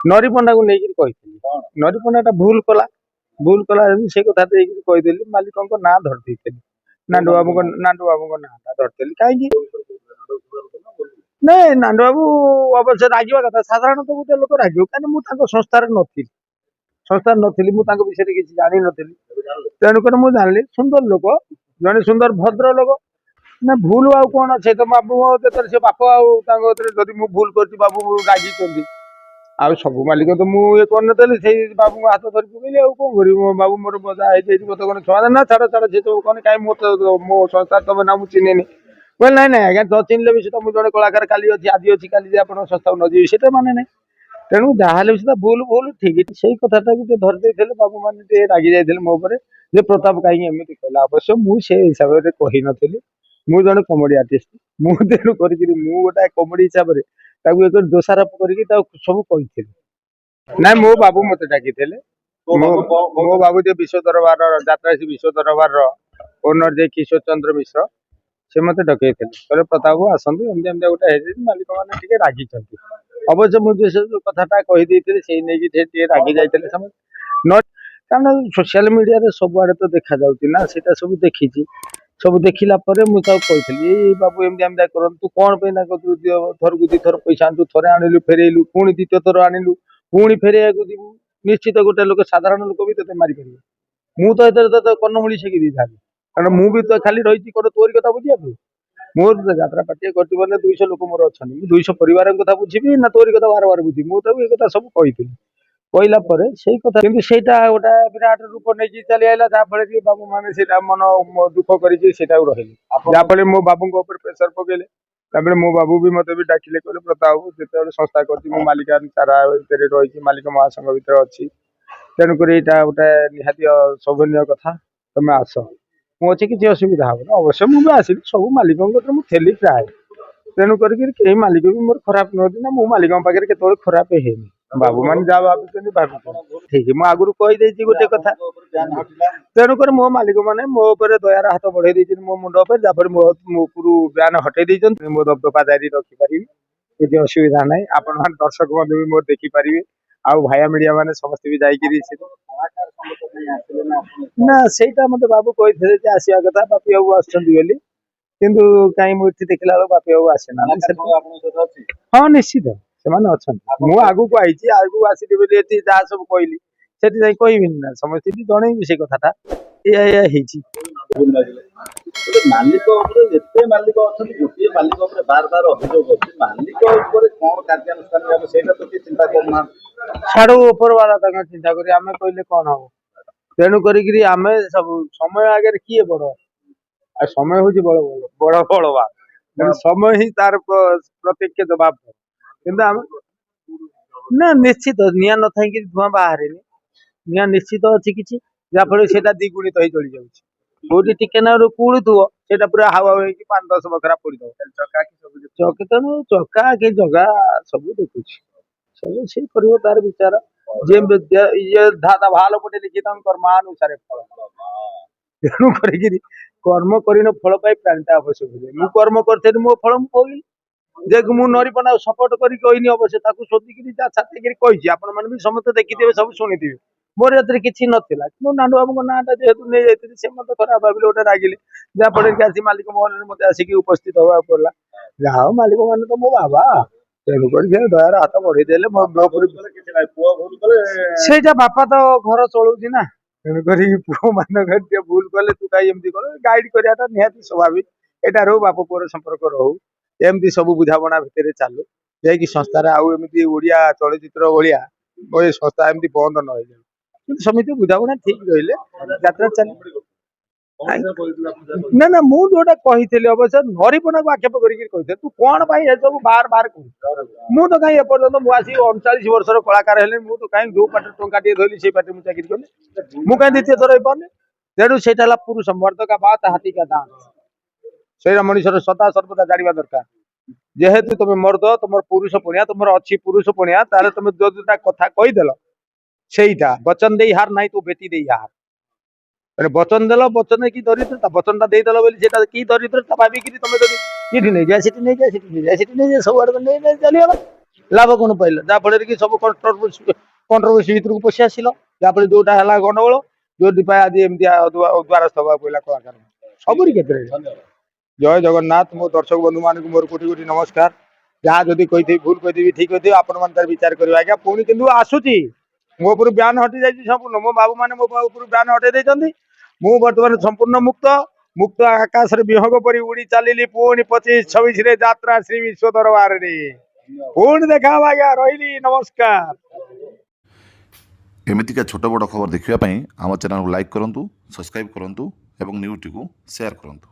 ନରିପଣ୍ଡା କୁ ନେଇକି କହିଥିଲି ନରିପଣ୍ଡା ଟା ଭୁଲ କଲା ସେ କଥା ଦେଇକି କହିଦେଲି ମାଲିକଙ୍କ ନାଁ ଧରି ଦେଇଥିଲି ନାଣ୍ଡୁ ବାବୁଙ୍କ ନାଁ ଟା ଧରିଥିଲି କାହିଁକି ନାଇଁ ନାଣ୍ଡୁ ବାବୁ ଅବଶ୍ୟ ରାଗିବା କଥା ସାଧାରଣତଃ ଗୋଟେ ଲୋକ ରାଗିବ କାହିଁକି ମୁଁ ତାଙ୍କ ସଂସ୍ଥାରେ ନଥିଲି ମୁଁ ତାଙ୍କ ବିଷୟରେ କିଛି ଜାଣିନଥିଲି ତେଣୁକରି ମୁଁ ଜାଣିଲି ସୁନ୍ଦର ଲୋକ ଜଣେ ସୁନ୍ଦର ଭଦ୍ର ଲୋକ ନା ଭୁଲ ଆଉ କଣ ଅଛି ତ ବାବୁ ଯେତେବେଳେ ସେ ବାପ ଆଉ ତାଙ୍କ କତିରେ ଯଦି ମୁଁ ଭୁଲ କରିଛି ବାବୁ ରାଗିଛନ୍ତି ଆଉ ସବୁ ମାଲିକ ତ ମୁଁ ଇଏ କରିନଥିଲି ସେଇ ବାବୁଙ୍କ ହାତ ଧରି ପକେଇଲି ଆଉ କଣ କରିବି ମୋ ବାବୁ ମୋର ମଜା ହେଇଯାଇଛି ମତେ କଣ ଛୁଆ ନା ଛାଡ ସେ ସବୁ କଣ କାହିଁ ମୋ ସଂସ୍ଥା ତମେ ନା ମୁଁ ଚିହ୍ନିନି କହିଲି ନାଇଁ ଆଜ୍ଞା ନ ଚିହ୍ନିଲେ ବି ସେଟା ମୁଁ ଜଣେ କଳାକାର କାଲି ଅଛି ଆଜି ଅଛି କାଲି ଯେ ଆପଣଙ୍କ ସଂସ୍ଥାକୁ ନ ଯିବି ସେଟା ମାନେ ନାହିଁ ତେଣୁ ଯାହାହେଲେ ବି ସେଟା ଭୁଲ ଠିକ ସେଇ କଥାଟାକୁ ଟିକେ ଧରି ଦେଇଥିଲେ ବାବୁ ମାନେ ଟିକେ ରାଗି ଯାଇଥିଲେ ମୋ ଉପରେ ଯେ ପ୍ରତାପ କାହିଁକି ଏମିତି କହିଲା ଅବଶ୍ୟ ମୁଁ ସେ ହିସାବରେ କହିନଥିଲି ମୁଁ ଜଣେ କମେଡି ଆର୍ଟିଷ୍ଟ ମୁଁ ତେଣୁ କରିକିରି ମୁଁ ଗୋଟେ କମେଡି ହିସାବରେ ତାକୁ ଏକ ଦୋଷାରୋପ କରିକି ତାକୁ ସବୁ କହିଥିଲି ନାଇଁ ମୋ ବାବୁ ମତେ ଡାକିଥିଲେ ମୋ ବାବୁ ଯେ ବିଶ୍ୱ ଦରବାର ଯାତ୍ରା ବିଶ୍ୱ ଦରବାରର ଓନର ଯେ କିଶୋର ଚନ୍ଦ୍ର ମିଶ୍ର ସେ ମତେ ଡକେଇଥିଲେ କହିଲେ ପ୍ରତାପ ବାବୁ ଆସନ୍ତୁ ଏମିତି ଗୋଟେ ହେଇଯାଇଛି ମାଲିକ ମାନେ ଟିକେ ରାଗିଛନ୍ତି ଅବଶ୍ୟ ମୁଁ ଯୋଉ କଥାଟା କହିଦେଇଥିଲି ସେଇ ନେଇକି ଟିକେ ରାଗି ଯାଇଥିଲେ ସମସ୍ତେ କାରଣ ସୋସିଆଲ ମିଡିଆରେ ସବୁଆଡେ ତ ଦେଖାଯାଉଛି ନା ସେଇଟା ସବୁ ଦେଖିଛି ସବୁ ଦେଖିଲା ପରେ ମୁଁ ତାକୁ କହିଥିଲି ଏଇ ବାବୁ ଏମିତି କରନ୍ତୁ ତୁ କଣ ପାଇଁ ତାଙ୍କ ଥରକୁ ଦିଥର ପଇସା ଆଣିଲୁ ଥରେ ଆଣିଲୁ ଫେରେଇଲୁ ପୁଣି ଦ୍ୱିତୀୟ ଥର ଆଣିଲୁ ପୁଣି ଫେରେଇବାକୁ ଯିବୁ ନିଶ୍ଚିତ ଗୋଟେ ଲୋକ ସାଧାରଣ ଲୋକ ବି ତତେ ମାରିପାରିବ ମୁଁ ତ ଏଥିରେ ତତେ କର୍ଣ୍ଣମୂଳି ଶିଖି ଦେଇଥାନ୍ତି କାରଣ ମୁଁ ବି ତ ଖାଲି ରହିଛି କଣ ତୋରି କଥା ବୁଝିବା ପାଇଁ ମୋର ଯାତ୍ରା ପାର୍ଟି କରିଛି ବୋଲେ 200 ଲୋକ ମୋର ଅଛନ୍ତି ମୁଁ 200 ପରିବାରଙ୍କ କଥା ବୁଝିବି ନା ତୋରି କଥା ବାର ବୁଝିବି ମୁଁ ତାକୁ ଏ କଥା ସବୁ କହିଥିଲି କହିଲା ପରେ ସେଇ କଥା କିନ୍ତୁ ସେଇଟା ଗୋଟେ ବିରାଟ ରୂପ ନେଇକି ଚାଲି ଆଇଲା ଯାହାଫଳରେ କି ବାବୁ ମାନେ ସେଇଟା ମନ ଦୁଃଖ କରିକି ସେଇଟାକୁ ରହିଲେ ଯାହାଫଳରେ ମୋ ବାବୁଙ୍କ ଉପରେ ପ୍ରେସର ପକେଇଲେ ତାପରେ ମୋ ବାବୁ ବି ମତେ ବି ଡାକିଲେ କହିଲେ ପ୍ରତାପ ବାବୁ ଯେତେବେଳେ ସଂସ୍ଥା କରିଛି ମୁଁ ମାଲିକା ଚାରା ଭିତରେ ରହିଛି ମାଲିକ ମହାସଂଘ ଭିତରେ ଅଛି ତେଣୁକରି ଏଇଟା ଗୋଟେ ନିହାତି ଶୋଭନୀୟ କଥା ତମେ ଆସ ମୁଁ ଅଛି କିଛି ଅସୁବିଧା ହବନି ଅବଶ୍ୟ ମୁଁ ବି ଆସିଲି ସବୁ ମାଲିକଙ୍କ କତିରେ ମୁଁ ଥେଲି ପ୍ରାୟ ତେଣୁ କରିକି କେହି ମାଲିକ ବି ମୋର ଖରାପ ନୁହନ୍ତି ନା ମୁଁ ମାଲିକଙ୍କ ପାଖରେ କେତେବେଳେ ଖରାପ ହେଇନି ବାବୁ ମାନେ ଯାହା ଭାବୁଛନ୍ତି ଠିକ ମୁଁ ଆଗରୁ କହିଦେଇଛି ଗୋଟେ କଥା ତେଣୁକରି ମୋ ମାଲିକ ମାନେ ମୋ ଉପରେ ଦୟାର ହାତ ବଢେଇ ଦେଇଛନ୍ତି ମୋ ମୁଣ୍ଡ ଉପରେ ଯାହାଫଳରେ ମୋ ଉପରୁ ବ୍ୟାନ ହଟେଇ ଦେଇଛନ୍ତି ମୋ ଦବଦପା ଜାରି ରଖିପାରିବି କିଛି ଅସୁବିଧା ନାହିଁ ଆପଣ ମାନେ ଦର୍ଶକ ବନ୍ଧୁ ବି ମୋର ଦେଖିପାରିବେ ଆଉ ଭାଇଆ ମିଡିଆ ମାନେ ସମସ୍ତେ ବି ଯାଇକିରି ନା ସେଇଟା ମତେ ବାବୁ କହିଥିଲେ ଯେ ଆସିବା କଥା ବାପି ବାବୁ ଆସୁଛନ୍ତି ବୋଲି କିନ୍ତୁ କାହିଁ ମୁଁ ଏଠି ଦେଖିଲା ବେଳକୁ ବାପି ବାବୁ ଆସିନାହାନ୍ତି ହଁ ନିଶ୍ଚିତ ସେମାନେ ଅଛନ୍ତି ମୁଁ ଆଗକୁ ଆଇଛି ଆଗକୁ ଆସିଲି ବୋଲି ଏଠି ଯାହା ସବୁ କହିଲି ସେଠି ଯାଇ କହିବିନି ନା ସମସ୍ତେ ଜଣେଇବି ସେ କଥାଟା ଏଇଆ ହେଇଛି ଗୋଟେ ମାଲିକ ଉପରେ ଯେତେ ମାଲିକ ଅଛନ୍ତି ଗୋଟିଏ ମାଲିକ ଉପରେ ବାର ଅଭିଯୋଗ ଅଛି ମାଲିକ ଉପରେ କଣ କାର୍ଯ୍ୟାନୁଷ୍ଠାନ ନେବେ ସେଇଟା ତ କିଏ ଚିନ୍ତା କରୁନାହାନ୍ତି ଛାଡୁ ଉପର ବାଲା ତାଙ୍କ ଚିନ୍ତା କରି ଆମେ କହିଲେ କଣ ହବ ତେଣୁ କରିକିରି ଆମେ ସବୁ ସମୟ ଆଗରେ କିଏ ବଡ ଆଉ ସମୟ ହଉଛି ବଡ ବଳବାନ ସମୟ ହିଁ ତାର ପ୍ରତ୍ୟକ୍ଷ ଜବାବ କିନ୍ତୁ ଆମେ ନା ନିଶ୍ଚିତ ନିଆଁ ନଥାଇକି ଧୂଆଁ ବାହାରେନି ନିଆଁ ନିଶ୍ଚିତ ଅଛି କିଛି ଯାହାଫଳରେ ସେଇଟା ଦ୍ୱିଗୁଣିତ ହେଇ ଚଳି ଯାଉଛି କୋଉଠି ଟିକେ ନାରୁ କୁଳୁଥିବ ସେଇଟା ପୁରା ହାୱା ହେଇକି 5-10 ବଖରା ପଡିଥିବ ଚକା କି ଜଗା ସବୁ ଦେଖୁଛି ସବୁ ସେ କରିବ ତାର ବିଚାର ଯିଏ ଧାତା ଭଲ ପଟେ ଲିଖି କର୍ମାନୁସାରେ ଫଳ ତେଣୁ କରିକିରି କର୍ମ କରିନ ଫଳ ପାଇ ପ୍ରାଣୀଟା ଆବଶ୍ୟକ ହୁଏ ମୁଁ କର୍ମ କରିଥିଲି ମୋ ଫଳ ମୁଁ କହିଲି ଯେ ମୁଁ ନରିପଣ୍ଡା ସପୋର୍ଟ କରି କହିନି ଅବଶ୍ୟ ତାକୁ ଶୋଧିକିରି ଯା ଛାତିକିରି କହିଛି ଆପଣ ମାନେ ବି ସମସ୍ତେ ଦେଖିଥିବେ ସବୁ ଶୁଣିଥିବେ ମୋର ଏଥିରେ କିଛି ନଥିଲା କିନ୍ତୁ ନାଣ୍ଡୁ ବାବୁଙ୍କ ନାଁଟା ଯେହେତୁ ନେଇଯାଇଥିଲି ସେ ମତେ ଖରାପ ଭାବିଲେ ଗୋଟେ ରାଗିଲେ ଯାହାଫଳରେ କି ଆସି ମାଲିକ ମହଲରେ ମତେ ଆସିକି ଉପସ୍ଥିତ ହବାକୁ ପଡିଲା ଯାହା ହଉ ମାଲିକ ମାନେ ତ ମୋ ବାବା ତେଣୁକରି ସେ ଦୟାର ହାତ ବଢେଇ ଦେଲେ ସେଇଟା ବାପା ତ ଘର ଚଳୁଛି ନା ତେଣୁକରି ପୁଅ ମାନଙ୍କ ଟିକେ ଭୁଲ କଲେ ତୁ କାହିଁ ଏମିତି କର ଗାଇଡ କରିବାଟା ନିହାତି ସ୍ୱାଭାବିକ ଏଟା ରହୁ ବାପ ପୁଅର ସମ୍ପର୍କ ରହୁ ଏମିତି ସବୁ ବୁଝାମଣା ଭିତରେ ଚାଲୁ ଯାଇକି ସଂସ୍ଥାରେ ଆଉ ଏମିତି ଓଡିଆ ଚଳଚିତ୍ର ଭଳିଆ ସଂସ୍ଥା ଏମିତି ବନ୍ଦ ନ ହେଇଯାଉ କିନ୍ତୁ ସମିତି ବୁଝାମଣା ଠିକ ରହିଲେ ଯାତ୍ରା ଚାଲିବ ନା ମୁଁ ଯୋଉଟା କହିଥିଲି ଅବଶ୍ୟ ନରିପଣାକୁ ଆକ୍ଷେପ କରିକି କହିଥିଲି ତୁ କଣ ପାଇଁ ଏସବୁ ବାର କରୁଛୁ ମୁଁ ତ କାହିଁ ଏପର୍ଯ୍ୟନ୍ତ ମୁଁ ଆସି 39 ବର୍ଷର କଳାକାର ହେଲି ମୁଁ ତ କାହିଁ ଯୋଉ ପାଟିରେ ଟଙ୍କା ଟିକେ ଧରିଲି ସେଇ ପାଟିରେ ମୁଁ ଚାକିରି କଲି ମୁଁ କାହିଁ ଦ୍ୱିତୀୟ ଥର ହେଇପାରୁନି ତେଣୁ ସେଇଟା ହେଲା ପୁରୁଷ ମର୍ଦ୍ଦ କା ବାତ ହାତୀ କା ଦାନ୍ତ ସେଇଟା ମଣିଷର ସଦା ସର୍ବଦା ଜାଣିବା ଦରକାର ଯେହେତୁ ତମେ ମର୍ଦ୍ଦ ତମର ପୁରୁଷ ପଣିଆ ତମର ଅଛି ପୁରୁଷ ପଣିଆ ତାହେଲେ ତମେ ଯୋଉଟା କଥା କହିଦେଲ ସେଇଟା ବଚନ ଦେଇ ହାର ନାହିଁ ତୁ ବେଟି ଦେଇ ହାର ବଚନ ଦେଲ ବଚନ କି ଦରିଦ୍ରତା ବଚନଟା ଦେଇଦେଲ ବୋଲି ସେଟା କି ଦରିଦ୍ରତା ଭାବିକିରି ତମେ ଯଦି ଏଠି ନେଇଯା ସେଠି ନେଇଯା ସେଠି ନେଇଯା ସେଠି ନେଇଯା ସବୁଆଡେ ନେଇ ଚାଲିଗଲ ଲାଭ କ'ଣ ପାଇଲ ଯାହାଫଳରେ କି ସବୁ କଣ୍ଟ୍ରୋଭର୍ସି ଭିତରକୁ ପଶି ଆସିଲ ଯାହାଫଳରେ ଯୋଉଟା ହେଲା ଗଣ୍ଡଗୋଳ ଯୋଉଥିପାଇଁ ଆଜି ଏମିତି ଦ୍ୱାରସ୍ଥ ହେବାକୁ ପଡ଼ିଲା କଳାକାର ସବୁରି କ୍ଷେତ୍ରରେ। ଜୟ ଜଗନ୍ନାଥ। ମୋ ଦର୍ଶକ ବନ୍ଧୁ ମାନଙ୍କୁ ମୋର କୋଟି କୋଟି ନମସ୍କାର। ଯାହା ଯଦି କହିଥିବି ଭୁଲ କହିଥିବି ଠିକ କହିଥିବି ଆପଣମାନେ ତାର ବିଚାର କରିବେ ଆଜ୍ଞା। ପୁଣି କିନ୍ତୁ ଆସୁଛି ମୋ ଉପରୁ ବ୍ୟାନ୍ ହଟି ଯାଇଛି ସମ୍ପୂର୍ଣ୍ଣ। ମୋ ବାବୁ ମାନେ ମୋ ଉପରୁ ବ୍ୟାନ୍ ହଟେଇ ଦେଇଛନ୍ତି। ମୁଁ ବର୍ତ୍ତମାନ ସମ୍ପୂର୍ଣ୍ଣ ମୁକ୍ତ ଆକାଶରେ ବିହଙ୍ଗ ପରି ଉଡ଼ି ଚାଲିଲି ପୁଣି 25-26 ଯାତ୍ରା ଶ୍ରୀ ବିଶ୍ୱ ଦରବାରରେ। ପୁଣି ଦେଖା ହବ ଆଜ୍ଞା। ରହିଲି ନମସ୍କାର। ଏମିତିକା ଛୋଟ ବଡ଼ ଖବର ଦେଖିବା ପାଇଁ ଆମ ଚ୍ୟାନେଲକୁ ଲାଇକ୍ କରନ୍ତୁ, ସବସ୍କ୍ରାଇବ୍ କରନ୍ତୁ ଏବଂ ନ୍ୟୁଜ୍ଟିକୁ ସେୟାର କରନ୍ତୁ।